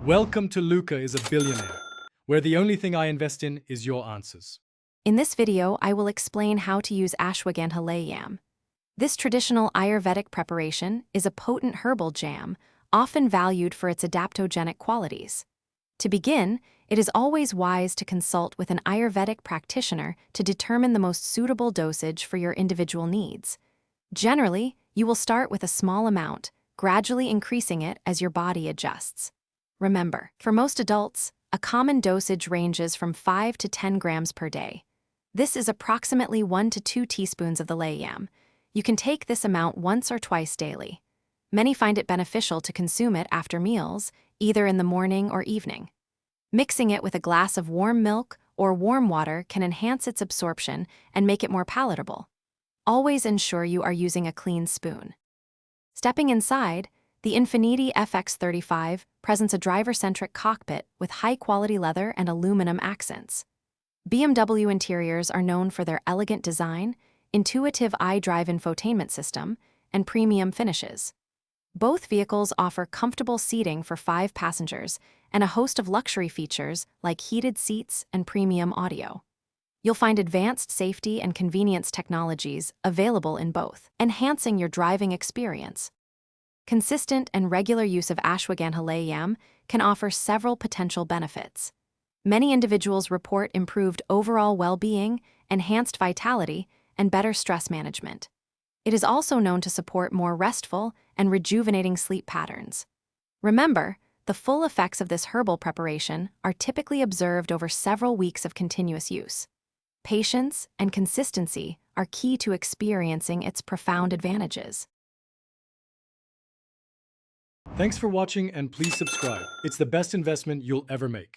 Welcome to Luca is a Billionaire, where the only thing I invest in is your answers. In this video, I will explain how to use Ashwagandha Lehyam. This traditional Ayurvedic preparation is a potent herbal jam, often valued for its adaptogenic qualities. To begin, it is always wise to consult with an Ayurvedic practitioner to determine the most suitable dosage for your individual needs. Generally, you will start with a small amount, gradually increasing it as your body adjusts. Remember, for most adults, a common dosage ranges from 5 to 10 grams per day. This is approximately 1 to 2 teaspoons of the Lehyam. You can take this amount once or twice daily. Many find it beneficial to consume it after meals, either in the morning or evening. Mixing it with a glass of warm milk or warm water can enhance its absorption and make it more palatable. Always ensure you are using a clean spoon. Stepping inside, the Infiniti FX35 presents a driver-centric cockpit with high-quality leather and aluminum accents. BMW interiors are known for their elegant design, intuitive iDrive infotainment system, and premium finishes. Both vehicles offer comfortable seating for 5 passengers and a host of luxury features like heated seats and premium audio. You'll find advanced safety and convenience technologies available in both, enhancing your driving experience. Consistent and regular use of Ashwagandha Lehyam can offer several potential benefits. Many individuals report improved overall well-being, enhanced vitality, and better stress management. It is also known to support more restful and rejuvenating sleep patterns. Remember, the full effects of this herbal preparation are typically observed over several weeks of continuous use. Patience and consistency are key to experiencing its profound advantages. Thanks for watching and please subscribe. It's the best investment you'll ever make.